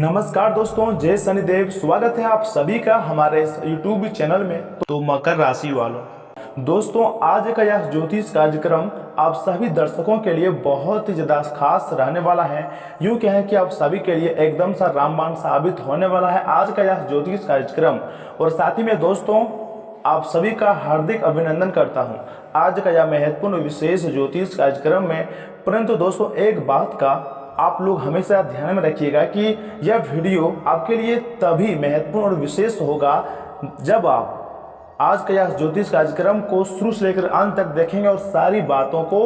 नमस्कार दोस्तों, जय शनिदेव। स्वागत है आप सभी का हमारे इस YouTube चैनल में। तो मकर राशि वालों, दोस्तों आज का यह ज्योतिष कार्यक्रम आप सभी दर्शकों के लिए बहुत ही ज़्यादा खास रहने वाला है। यूँ कहें कि आप सभी के लिए एकदम सा रामबाण साबित होने वाला है आज का यह ज्योतिष कार्यक्रम। और साथ ही में दोस्तों आप सभी का हार्दिक अभिनंदन करता हूं आज का यह महत्वपूर्ण विशेष ज्योतिष कार्यक्रम में। परंतु दोस्तों एक बात का आप लोग हमेशा ध्यान में रखिएगा कि यह वीडियो आपके लिए तभी महत्वपूर्ण और विशेष होगा जब आप आज का यह ज्योतिष कार्यक्रम को शुरू से लेकर अंत तक देखेंगे और सारी बातों को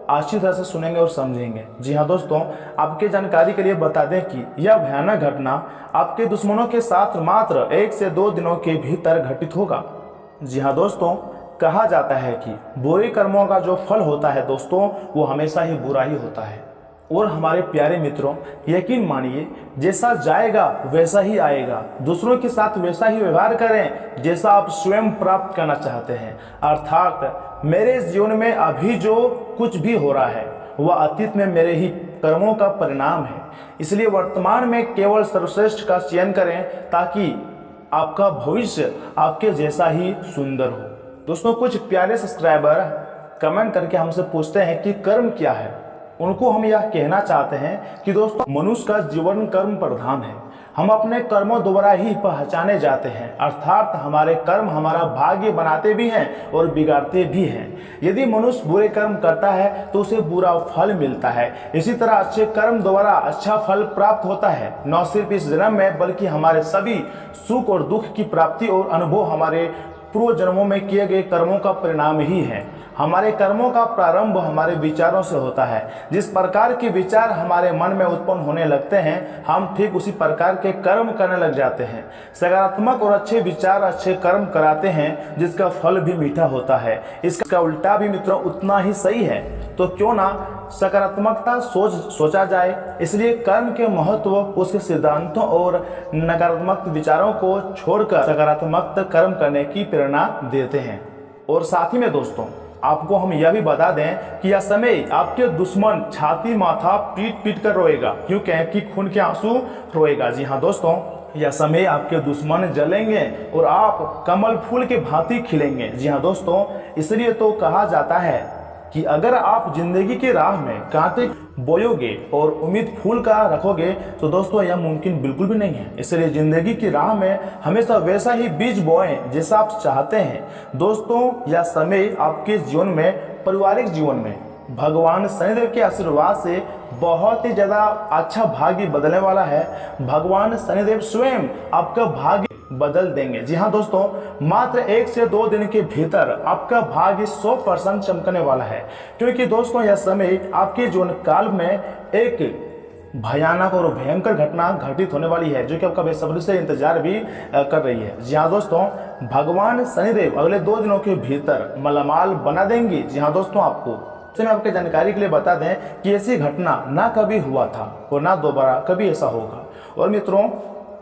अच्छी तरह से सुनेंगे और समझेंगे। जी हाँ दोस्तों, आपके जानकारी के लिए बता दें कि यह भयानक घटना आपके दुश्मनों के साथ मात्र 1 से 2 दिनों के भीतर घटित होगा। जी हाँ दोस्तों, कहा जाता है कि बुरे कर्मों का जो फल होता है दोस्तों वो हमेशा ही बुरा ही होता है। और हमारे प्यारे मित्रों, यकीन मानिए जैसा जाएगा वैसा ही आएगा। दूसरों के साथ वैसा ही व्यवहार करें जैसा आप स्वयं प्राप्त करना चाहते हैं। अर्थात मेरे जीवन में अभी जो कुछ भी हो रहा है वह अतीत में मेरे ही कर्मों का परिणाम है। इसलिए वर्तमान में केवल सर्वश्रेष्ठ का चयन करें ताकि आपका भविष्य आपके जैसा ही सुंदर हो। दोस्तों कुछ प्यारे सब्सक्राइबर कमेंट करके हमसे पूछते हैं कि कर्म क्या है। उनको हम यह कहना चाहते हैं कि दोस्तों मनुष्य का जीवन कर्म प्रधान है। हम अपने कर्मों द्वारा ही पहचाने जाते हैं। अर्थात हमारे कर्म हमारा भाग्य बनाते भी हैं और बिगाड़ते भी हैं। यदि मनुष्य बुरे कर्म करता है तो उसे बुरा फल मिलता है। इसी तरह अच्छे कर्म द्वारा अच्छा फल प्राप्त होता है। न सिर्फ इस जन्म में बल्कि हमारे सभी सुख और दुख की प्राप्ति और अनुभव हमारे पूर्व जन्मों में किए गए कर्मों का परिणाम ही है। हमारे कर्मों का प्रारंभ हमारे विचारों से होता है। जिस प्रकार के विचार हमारे मन में उत्पन्न होने लगते हैं हम ठीक उसी प्रकार के कर्म करने लग जाते हैं। सकारात्मक और अच्छे विचार अच्छे कर्म कराते हैं जिसका फल भी मीठा होता है। इसका उल्टा भी मित्रों उतना ही सही है। तो क्यों ना सकारात्मकता सोचा जाए। इसलिए कर्म के महत्व उसके सिद्धांतों और नकारात्मक विचारों को छोड़कर सकारात्मक कर्म करने की प्रेरणा देते हैं। और साथ ही में दोस्तों आपको हम यह भी बता दें कि यह समय आपके दुश्मन छाती माथा पीट पीट कर रोएगा, क्यों कहें कि खून के आंसू रोएगा। जी हाँ दोस्तों, यह समय आपके दुश्मन जलेंगे और आप कमल फूल के भांति खिलेंगे। जी हाँ दोस्तों, इसलिए तो कहा जाता है कि अगर आप जिंदगी की राह में कांटे बोयोगे और उम्मीद फूल का रखोगे तो दोस्तों यह मुमकिन बिल्कुल भी नहीं है। इसलिए जिंदगी की राह में हमेशा वैसा ही बीज बोएं जैसा आप चाहते हैं। दोस्तों यह समय आपके जीवन में, पारिवारिक जीवन में भगवान शनिदेव के आशीर्वाद से बहुत ही ज़्यादा अच्छा भाग्य बदलने वाला है। भगवान शनिदेव स्वयं आपका भाग्य बदल देंगे। जी हाँ दोस्तों, मात्र 1 से 2 दिन के भीतर आपका भाग्य 100% चमकने वाला है। क्योंकि दोस्तों यह समय आपके जीवन काल में एक भयानक और भयंकर घटना घटित होने वाली है जो कि आपका बेसब्री से इंतजार भी कर रही है। जी हाँ दोस्तों, भगवान शनिदेव अगले 2 दिनों के भीतर मालामाल बना देंगे। जी हाँ दोस्तों, आपको मैं आपके जानकारी के लिए बता दें कि ऐसी घटना ना कभी हुआ था और ना दोबारा कभी ऐसा होगा। और मित्रों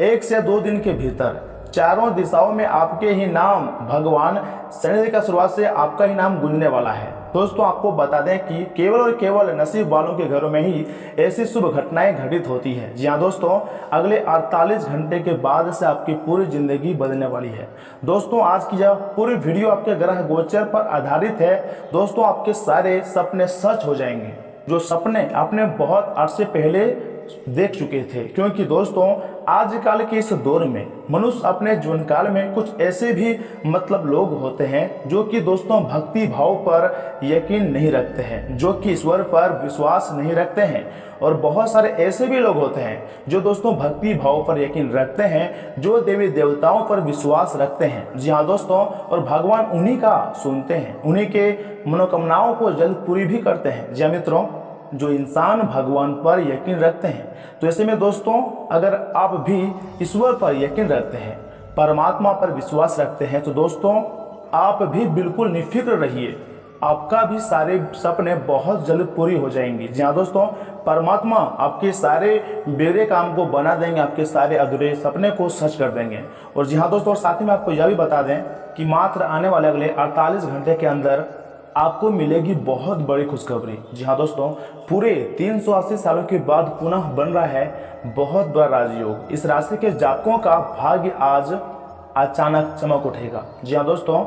1 से 2 दिन के भीतर चारों दिशाओं में आपके ही नाम, भगवान शनिदेव की शुरुआत से आपका ही नाम गूंजने वाला है। दोस्तों आपको बता दें कि केवल और केवल नसीब वालों के घरों में ही ऐसी शुभ घटनाएं घटित होती हैं। जी हाँ दोस्तों, अगले 48 घंटे के बाद से आपकी पूरी जिंदगी बदलने वाली है। दोस्तों आज की यह पूरी वीडियो आपके ग्रह गोचर पर आधारित है। दोस्तों आपके सारे सपने सच हो जाएंगे जो सपने आपने बहुत अरसे पहले देख चुके थे। क्योंकि दोस्तों आजकल के इस दौर में मनुष्य अपने जीवन काल में कुछ ऐसे भी लोग होते हैं जो कि दोस्तों भक्ति भाव पर यकीन नहीं रखते हैं, जो कि ईश्वर पर विश्वास नहीं रखते हैं। और बहुत सारे ऐसे भी लोग होते हैं जो दोस्तों भक्ति भाव पर यकीन रखते हैं, जो देवी देवताओं पर विश्वास रखते हैं। जी हाँ दोस्तों, और भगवान उन्हीं का सुनते हैं, उन्हीं के मनोकामनाओं को जल्द पूरी भी करते हैं। जी हाँ मित्रों, जो इंसान भगवान पर यकीन रखते हैं, तो ऐसे में दोस्तों अगर आप भी ईश्वर पर यकीन रखते हैं, परमात्मा पर विश्वास रखते हैं, तो दोस्तों आप भी बिल्कुल निफिक्र रहिए। आपका भी सारे सपने बहुत जल्द पूरी हो जाएंगी। जी हाँ दोस्तों, परमात्मा आपके सारे बिगड़े काम को बना देंगे, आपके सारे अधूरे सपने को सच कर देंगे। और जी हाँ दोस्तों, साथ ही में आपको यह भी बता दें कि मात्र आने वाले अगले 48 घंटे के अंदर आपको मिलेगी बहुत बड़ी खुशखबरी। जी हाँ दोस्तों, पूरे 380 सालों के बाद पुनः बन रहा है बहुत बड़ा राजयोग। इस राशि के जातकों का भाग्य आज अचानक चमक उठेगा। जी हाँ दोस्तों,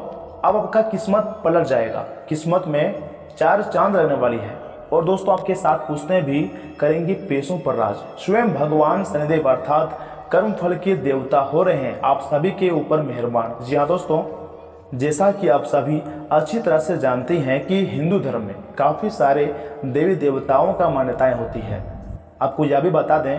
अब आपका किस्मत पलट जाएगा। किस्मत में 4 चांद रहने वाली है और दोस्तों आपके साथ पूछते भी करेंगे पेशों पर राज। स्वयं भगवान शनिदेव अर्थात कर्मफल के देवता हो रहे हैं आप सभी के ऊपर मेहरबान। जी हाँ दोस्तों, जैसा कि आप सभी अच्छी तरह से जानते हैं कि हिंदू धर्म में काफ़ी सारे देवी देवताओं का मान्यताएं होती है। आपको यह भी बता दें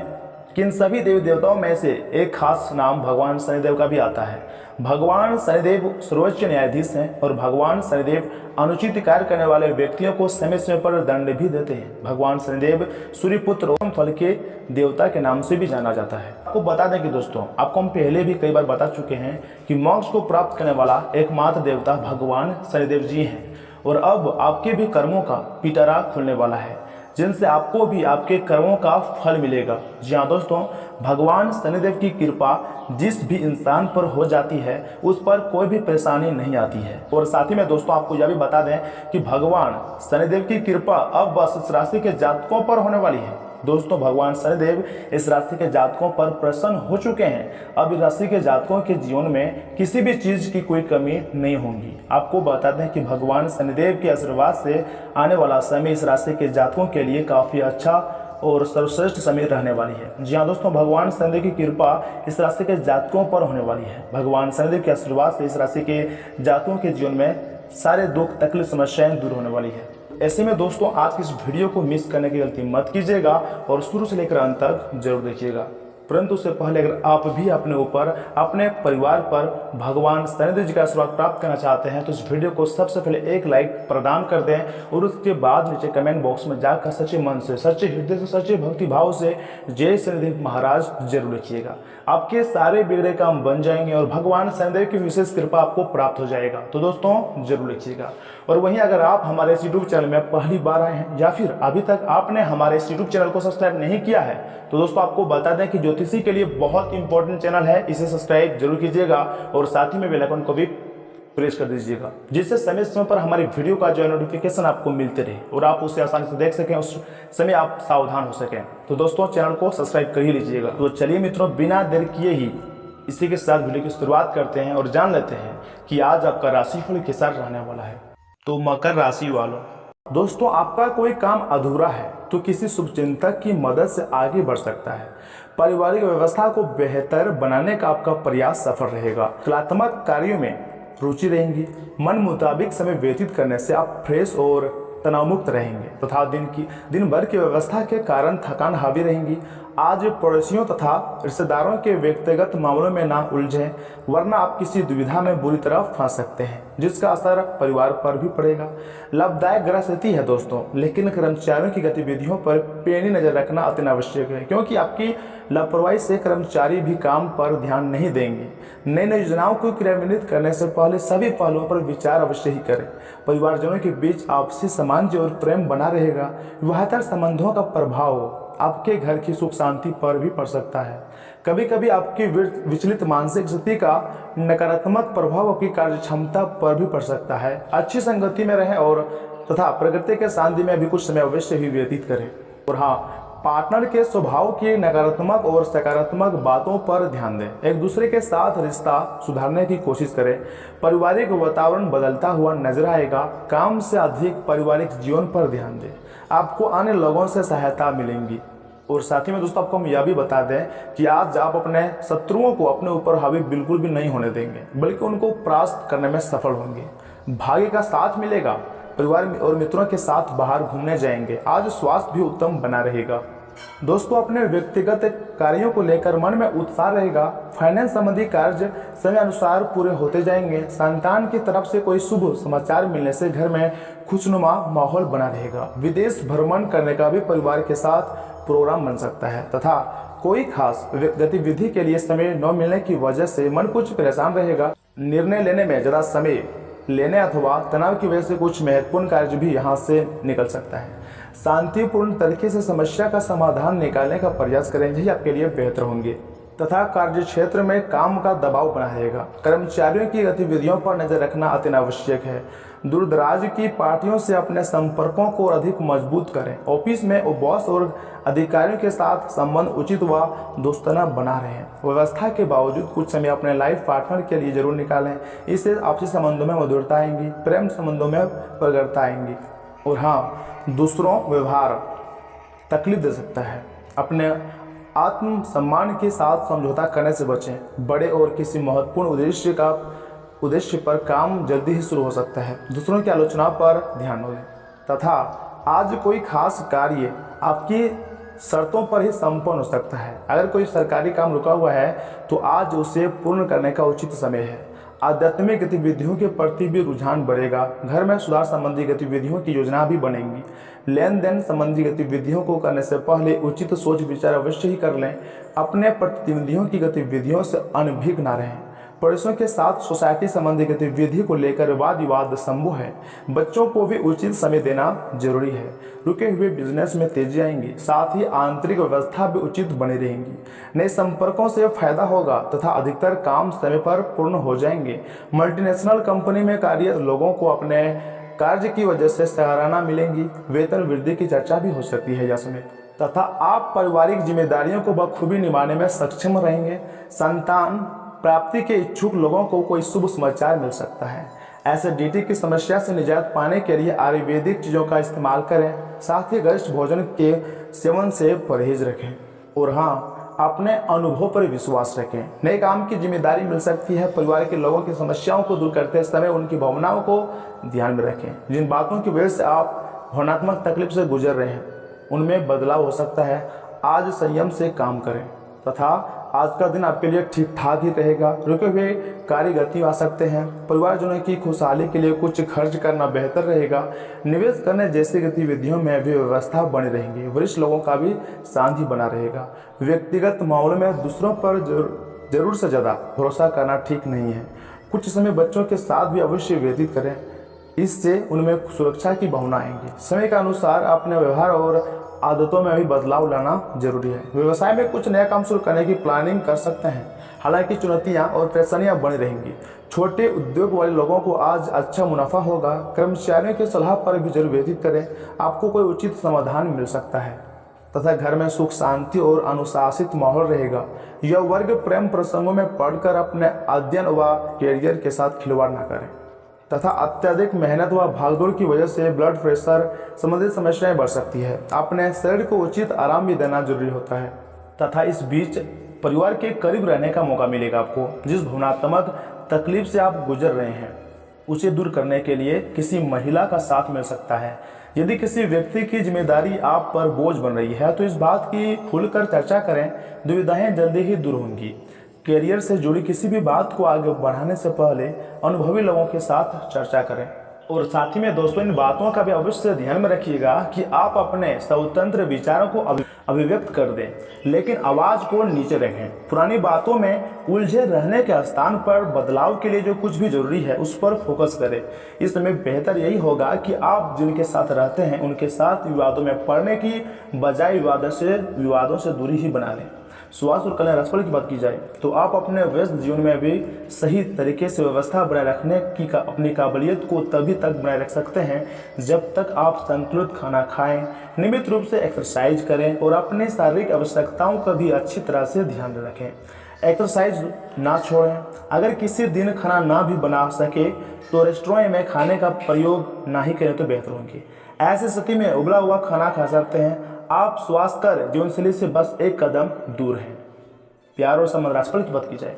कि इन सभी देवी देवताओं में से एक खास नाम भगवान शनिदेव का भी आता है। भगवान शनिदेव सर्वोच्च न्यायाधीश हैं और भगवान शनिदेव अनुचित कार्य करने वाले व्यक्तियों को समय समय पर दंड भी देते हैं। भगवान शनिदेव सूर्यपुत्र और फल के देवता के नाम से भी जाना जाता है। आपको बता दें कि दोस्तों, आपको हम पहले भी कई बार बता चुके हैं कि मोक्ष को प्राप्त करने वाला एकमात्र देवता भगवान शनिदेव जी हैं और अब आपके भी कर्मों का पिटारा खुलने वाला है जिनसे आपको भी आपके कर्मों का फल मिलेगा। जी हाँ दोस्तों, भगवान शनिदेव की कृपा जिस भी इंसान पर हो जाती है उस पर कोई भी परेशानी नहीं आती है। और साथ ही में दोस्तों आपको यह भी बता दें कि भगवान शनिदेव की कृपा अब बस इस राशि के जातकों पर होने वाली है। दोस्तों, भगवान शनिदेव इस राशि के जातकों पर प्रसन्न हो चुके हैं। अब इस राशि के जातकों के जीवन में किसी भी चीज की कोई कमी नहीं होगी। आपको बताते हैं कि भगवान शनिदेव के आशीर्वाद से आने वाला समय इस राशि के जातकों के लिए काफी अच्छा और सर्वश्रेष्ठ समय रहने वाली है। जी हाँ दोस्तों, भगवान शनिदेव की कृपा इस राशि के जातकों पर होने वाली है। भगवान शनिदेव के आशीर्वाद से इस राशि के जातकों के जीवन में सारे दुख तकलीफ समस्याएं दूर होने वाली है। ऐसे में दोस्तों, आज की इस वीडियो को मिस करने की गलती मत कीजिएगा और शुरू से लेकर अंत तक जरूर देखिएगा। परंतु उससे पहले अगर आप भी अपने ऊपर अपने परिवार पर भगवान शनिदेव जी का आशीर्वाद प्राप्त करना चाहते हैं तो इस वीडियो को सबसे पहले एक लाइक प्रदान कर दें और उसके बाद नीचे कमेंट बॉक्स में जाकर सच्चे मन से, सच्चे हृदय से, सच्चे भक्ति भाव से जय शनिदेव महाराज जरूर लिखिएगा। आपके सारे बिगड़े काम बन जाएंगे और भगवान शनिदेव की विशेष कृपा आपको प्राप्त हो जाएगा। तो दोस्तों जरूर लिखिएगा। और वहीं अगर आप हमारे इस यूट्यूब चैनल में पहली बार आए हैं या फिर अभी तक आपने हमारे इस यूट्यूब चैनल को सब्सक्राइब नहीं किया है तो दोस्तों आपको बता दें कि ज्योतिषी के लिए बहुत इंपॉर्टेंट चैनल है, इसे सब्सक्राइब जरूर कीजिएगा और साथ ही में बेल आइकन को भी प्रेस कर दीजिएगा जिससे समय समय पर हमारी वीडियो का जो नोटिफिकेशन आपको मिलते रहे और आप उसे आसानी से देख सकें, उस समय आप सावधान हो सकें। तो दोस्तों चैनल को सब्सक्राइब कर ही लीजिएगा। तो चलिए मित्रों, बिना देर किए ही इसी के साथ वीडियो की शुरुआत करते हैं और जान लेते हैं कि आज आपका राशिफल कैसा रहने वाला है। तो मकर राशि वालों, दोस्तों आपका कोई काम अधूरा है तो किसी शुभचिंतक की मदद से आगे बढ़ सकता है। पारिवारिक व्यवस्था को बेहतर बनाने का आपका प्रयास सफल रहेगा। कलात्मक कार्यों में रुचि रहेंगी। मन मुताबिक समय व्यतीत करने से आप फ्रेश और तनावमुक्त रहेंगे तथा दिन भर की व्यवस्था के कारण थकान हावी रहेंगी। आज पड़ोसियों तथा रिश्तेदारों के व्यक्तिगत मामलों में ना उलझें वरना आप किसी दुविधा में बुरी तरह फंस सकते हैं जिसका असर परिवार पर भी पड़ेगा। लाभदायक ग्रह स्थिति है दोस्तों, लेकिन कर्मचारियों की गतिविधियों पर पैनी नजर रखना अति आवश्यक है क्योंकि आपकी लापरवाही से कर्मचारी भी काम पर ध्यान नहीं देंगे। नई नई योजनाओं को क्रियान्वित करने से पहले सभी पहलुओं पर विचार अवश्य ही करें। परिवारजनों के बीच आपसी सामंजस्य और प्रेम बना रहेगा। विवाहेतर संबंधों का प्रभाव आपके घर की सुख शांति पर भी पड़ सकता है। कभी कभी आपकी विचलित मानसिक स्थिति का नकारात्मक प्रभाव आपकी कार्य क्षमता पर भी पड़ सकता है। अच्छी संगति में रहें और तथा प्रकृति के सानिध्य में भी कुछ समय अवश्य ही व्यतीत करें। और हाँ, पार्टनर के स्वभाव की नकारात्मक और सकारात्मक बातों पर ध्यान दें। एक दूसरे के साथ रिश्ता सुधारने की कोशिश करें। पारिवारिक वातावरण बदलता हुआ नजर आएगा। काम से अधिक पारिवारिक जीवन पर ध्यान दें। आपको अन्य लोगों से सहायता मिलेंगी। और साथ ही में दोस्तों आपको हम यह भी बता दें कि आज आप अपने शत्रुओं को अपने ऊपर हावी बिल्कुल भी नहीं होने देंगे बल्कि उनको परास्त करने में सफल होंगे। भाग्य का साथ मिलेगा। परिवार और मित्रों के साथ बाहर घूमने जाएंगे। आज स्वास्थ्य भी उत्तम बना रहेगा। दोस्तों अपने व्यक्तिगत कार्यों को लेकर मन में उत्साह रहेगा। फाइनेंस संबंधी कार्य समय अनुसार पूरे होते जाएंगे। संतान की तरफ से कोई शुभ समाचार मिलने से घर में खुशनुमा माहौल बना रहेगा। विदेश भ्रमण करने का भी परिवार के साथ प्रोग्राम बन सकता है तथा कोई खास गतिविधि के लिए समय न मिलने की वजह से मन कुछ परेशान रहेगा। निर्णय लेने में ज़्यादा समय लेने अथवा तनाव की वजह से कुछ महत्वपूर्ण कार्य भी यहाँ से निकल सकता है। शांतिपूर्ण तरीके से समस्या का समाधान निकालने का प्रयास करें, यही आपके लिए बेहतर होंगे। तथा कार्य क्षेत्र में काम का दबाव बना रहेगा। कर्मचारियों की गतिविधियों पर नजर रखना अति आवश्यक है। दूर दराज की पार्टियों से अपने संपर्कों को अधिक मजबूत करें। ऑफिस में बॉस और अधिकारियों के साथ संबंध उचित व दोस्ताना बना रहें। व्यवस्था के बावजूद कुछ समय अपने लाइफ पार्टनर के लिए जरूर निकालें। इससे आपसी संबंधों में मधुरता आएंगी, प्रेम संबंधों में प्रगाढ़ता आएंगी। और हाँ, दूसरों व्यवहार तकलीफ दे सकता है। अपने आत्म सम्मान के साथ समझौता करने से बचें। बड़े और किसी महत्वपूर्ण उद्देश्य पर काम जल्दी ही शुरू हो सकता है। दूसरों की आलोचना पर ध्यान न दें तथा आज कोई खास कार्य आपकी शर्तों पर ही संपन्न हो सकता है। अगर कोई सरकारी काम रुका हुआ है तो आज उसे पूर्ण करने का उचित समय है। आध्यात्मिक गतिविधियों के प्रति भी रुझान बढ़ेगा। घर में सुधार संबंधी गतिविधियों की योजना भी बनेंगी। लेन देन संबंधी गतिविधियों को करने से पहले उचित सोच विचार अवश्य ही कर लें। अपने प्रतिनिधियों की गतिविधियों से अनभिज्ञ न रहें। पड़ोसियों के साथ सोसाइटी संबंधी गतिविधि को लेकर वाद विवाद संभव है। बच्चों को भी उचित समय देना जरूरी है। रुके हुए बिजनेस में तेजी आएंगी, साथ ही आंतरिक व्यवस्था भी उचित बनी रहेंगी। नए संपर्कों से फायदा होगा तथा अधिकतर काम समय पर पूर्ण हो जाएंगे। मल्टीनेशनल कंपनी में कार्यरत लोगों को अपने कार्य की वजह से सराहना मिलेंगी। वेतन वृद्धि की चर्चा भी हो सकती है इसमें तथा आप पारिवारिक जिम्मेदारियों को बखूबी निभाने में सक्षम रहेंगे। संतान प्राप्ति के इच्छुक लोगों को कोई शुभ समाचार मिल सकता है। एसिडिटी की समस्या से निजात पाने के लिए आयुर्वेदिक चीज़ों का इस्तेमाल करें। साथ ही गरिष्ठ भोजन के सेवन से परहेज रखें। और हाँ, अपने अनुभव पर विश्वास रखें। नए काम की जिम्मेदारी मिल सकती है। परिवार के लोगों की समस्याओं को दूर करते समय उनकी भावनाओं को ध्यान में रखें। जिन बातों की वजह से आप भावनात्मक तकलीफ से गुजर रहे हैं उनमें बदलाव हो सकता है। आज संयम से काम करें तथा आज का दिन आपके लिए ठीक ठाक ही रहेगा। रुके हुए कार्य गति आ सकते हैं। परिवारजनों की खुशहाली के लिए कुछ खर्च करना बेहतर रहेगा। निवेश करने जैसी गतिविधियों में भी व्यवस्था बनी रहेंगी। वरिष्ठ लोगों का भी शांति बना रहेगा। व्यक्तिगत मामलों में दूसरों पर जरूर से ज़्यादा भरोसा करना ठीक नहीं है। कुछ समय बच्चों के साथ भी अवश्य व्यतीत करें, इससे उनमें सुरक्षा की भावना आएंगी। समय के अनुसार अपने व्यवहार और आदतों में भी बदलाव लाना जरूरी है। व्यवसाय में कुछ नया काम शुरू करने की प्लानिंग कर सकते हैं। हालांकि चुनौतियां और परेशानियां बनी रहेंगी। छोटे उद्योग वाले लोगों को आज अच्छा मुनाफा होगा। कर्मचारियों की सलाह पर भी जरूर व्यतीत करें, आपको कोई उचित समाधान मिल सकता है तथा घर में सुख शांति और अनुशासित माहौल रहेगा। यह वर्ग प्रेम प्रसंगों में पढ़कर अपने अध्ययन व कैरियर के साथ खिलवाड़ न करें तथा अत्यधिक मेहनत व भागदौड़ की वजह से ब्लड प्रेशर संबंधित समस्याएं बढ़ सकती है। अपने शरीर को उचित आराम भी देना जरूरी होता है तथा इस बीच परिवार के करीब रहने का मौका मिलेगा आपको। जिस भावनात्मक तकलीफ से आप गुजर रहे हैं उसे दूर करने के लिए किसी महिला का साथ मिल सकता है। यदि किसी व्यक्ति की जिम्मेदारी आप पर बोझ बन रही है तो इस बात की खुलकर चर्चा करें। दुविधाएं जल्दी ही दूर होंगी। कैरियर से जुड़ी किसी भी बात को आगे बढ़ाने से पहले अनुभवी लोगों के साथ चर्चा करें। और साथ ही में दोस्तों, इन बातों का भी अवश्य ध्यान में रखिएगा कि आप अपने स्वतंत्र विचारों को अभिव्यक्त कर दें, लेकिन आवाज़ को नीचे रखें। पुरानी बातों में उलझे रहने के स्थान पर बदलाव के लिए जो कुछ भी जरूरी है उस पर फोकस करें। इस समय बेहतर यही होगा कि आप जिनके साथ रहते हैं उनके साथ विवादों में पड़ने की बजाय विवादों से दूरी ही बना लें। स्वास्थ्य और कल्याण राशिफल की बात की जाए तो आप अपने व्यस्त जीवन में भी सही तरीके से व्यवस्था बनाए रखने की अपनी काबिलियत को तभी तक बनाए रख सकते हैं जब तक आप संतुलित खाना खाएं, नियमित रूप से एक्सरसाइज करें और अपनी शारीरिक आवश्यकताओं का भी अच्छी तरह से ध्यान रखें। एक्सरसाइज ना छोड़ें। अगर किसी दिन खाना ना भी बना सके तो रेस्टोरेंट में खाने का प्रयोग ना ही करें तो बेहतर होंगे। ऐसी स्थिति में उबला हुआ खाना खा सकते हैं। आप स्वास्थ्यकर जीवनशैली से बस एक कदम दूर हैं। प्यार और संबंध राशिफल की बात की जाए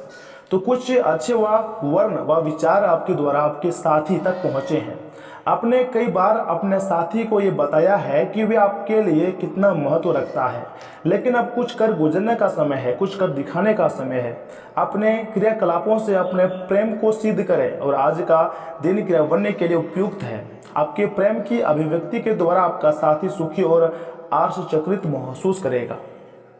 तो कुछ अच्छे वर्ण व विचार आपके द्वारा आपके साथी तक पहुंचे हैं। आपने कई बार अपने साथी को ये बताया है कि वे आपके लिए कितना महत्व रखता है, लेकिन अब कुछ कर गुजरने का समय है, कुछ कर दिखाने का समय है। अपने क्रियाकलापों से अपने प्रेम को सिद्ध करें और आज का दिन क्रिया बनने के लिए उपयुक्त है। आपके प्रेम की अभिव्यक्ति के द्वारा आपका साथी सुखी और आश्चर्यचकित महसूस करेगा।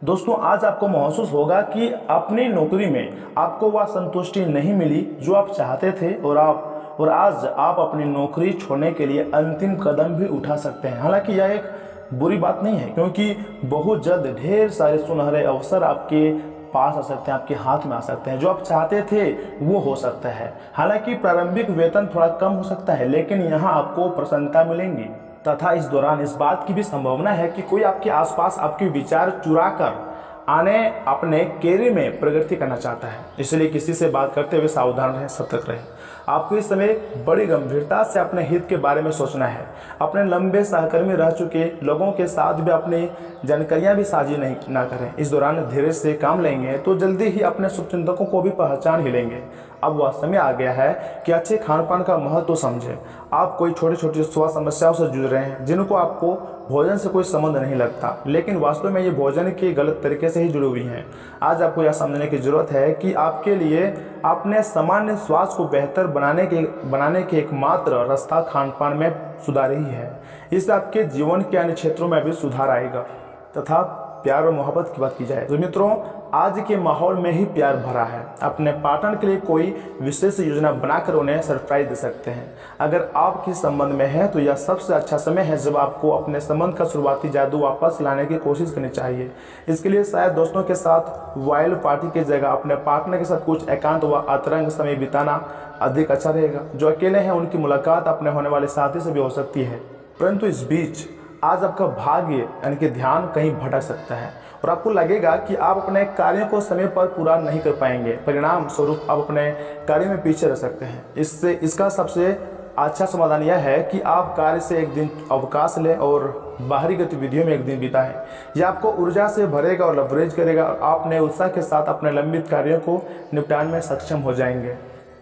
दोस्तों, आज आपको महसूस होगा कि अपनी नौकरी में आपको वह संतुष्टि नहीं मिली जो आप चाहते थे और आज आप अपनी नौकरी छोड़ने के लिए अंतिम कदम भी उठा सकते हैं। हालांकि यह एक बुरी बात नहीं है, क्योंकि बहुत जल्द ढेर सारे सुनहरे अवसर आपके पास आ सकते हैं, आपके हाथ में आ सकते हैं। जो आप चाहते थे वो हो सकता है। हालांकि प्रारंभिक वेतन थोड़ा कम हो सकता है, लेकिन यहाँ आपको प्रसन्नता मिलेंगी तथा इस दौरान इस बात की भी संभावना है कि कोई आपके आसपास आपके विचार चुरा कर आने अपने कैरियर में प्रगति करना चाहता है। इसलिए किसी से बात करते हुए सावधान रहें, सतर्क रहें। आपको इस समय बड़ी गंभीरता से अपने हित के बारे में सोचना है। अपने लंबे सहकर्मी रह चुके लोगों के साथ भी अपनी जानकारियां भी साझी ना करें। इस दौरान धीरे से काम लेंगे तो जल्दी ही अपने शुभचिंतकों को भी पहचान ही लेंगे। अब वह समय आ गया है कि अच्छे खान पान का महत्व समझें। आप कोई छोटी छोटी स्वास्थ्य समस्याओं से जूझ रहे हैं जिनको आपको भोजन से कोई संबंध नहीं लगता, लेकिन वास्तव में ये भोजन के गलत तरीके से ही जुड़ी हुई हैं। आज आपको यह समझने की जरूरत है कि आपके लिए अपने सामान्य स्वास्थ्य को बेहतर बनाने के एकमात्र रास्ता खान पान में सुधार ही है। इससे आपके जीवन के अन्य क्षेत्रों में भी सुधार आएगा। तथा प्यार और मोहब्बत की बात की जाए तो मित्रों, आज के माहौल में ही प्यार भरा है। अपने पार्टनर के लिए कोई विशेष योजना बनाकर उन्हें सरप्राइज दे सकते हैं। अगर आप किस संबंध में हैं तो यह सबसे अच्छा समय है जब आपको अपने संबंध का शुरुआती जादू वापस लाने की कोशिश करनी चाहिए। इसके लिए शायद दोस्तों के साथ वाइल्ड पार्टी की जगह अपने पार्टनर के साथ कुछ एकांत व अंतरंग समय बिताना अधिक अच्छा रहेगा। जो अकेले हैं उनकी मुलाकात अपने होने वाले साथी से भी हो सकती है, परंतु इस बीच आज आपका भाग्य यानी कि ध्यान कहीं भटक सकता है और आपको लगेगा कि आप अपने कार्यों को समय पर पूरा नहीं कर पाएंगे। परिणाम स्वरूप आप अपने कार्य में पीछे रह सकते हैं। इसका सबसे अच्छा समाधान यह है कि आप कार्य से एक दिन अवकाश लें और बाहरी गतिविधियों में एक दिन बिताएं। यह आपको ऊर्जा से भरेगा और लवरेज करेगा और आप नए उत्साह के साथ अपने लंबित कार्यों को निपटाने में सक्षम हो जाएंगे।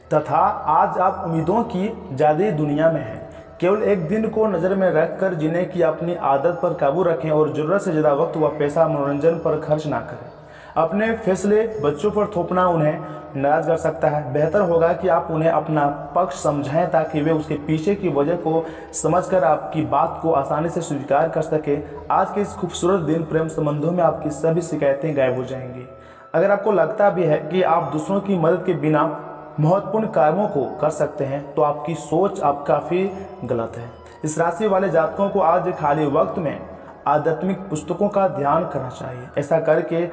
तथा आज आप उम्मीदों की जादुई दुनिया में हैं। केवल एक दिन को नज़र में रखकर जीने की अपनी आदत पर काबू रखें और ज़रूरत से ज़्यादा वक्त व पैसा मनोरंजन पर खर्च ना करें। अपने फैसले बच्चों पर थोपना उन्हें नाराज़ कर सकता है। बेहतर होगा कि आप उन्हें अपना पक्ष समझाएं ताकि वे उसके पीछे की वजह को समझकर आपकी बात को आसानी से स्वीकार कर सके। आज के इस खूबसूरत दिन प्रेम संबंधों में आपकी सभी शिकायतें गायब हो जाएंगी। अगर आपको लगता भी है कि आप दूसरों की मदद के बिना महत्वपूर्ण कार्यों को कर सकते हैं तो आपकी सोच आप काफ़ी गलत है। इस राशि वाले जातकों को आज खाली वक्त में आध्यात्मिक पुस्तकों का ध्यान करना चाहिए। ऐसा करके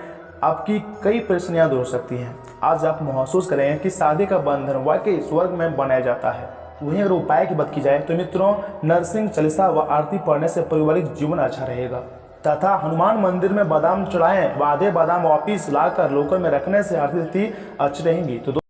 आपकी कई परेशानियां दूर हो सकती हैं। आज आप महसूस करेंगे कि शादी का बंधन वाकई स्वर्ग में बनाया जाता है। वहीं अगर उपाय की बात की जाए तो मित्रों, नरसिंह चालीसा व आरती पढ़ने से पारिवारिक जीवन अच्छा रहेगा। तथा हनुमान मंदिर में बादाम चढ़ाएं व आधे बादाम वापिस लाकर लोकर में रखने से आर्थिक स्थिति अच्छी रहेंगी। तो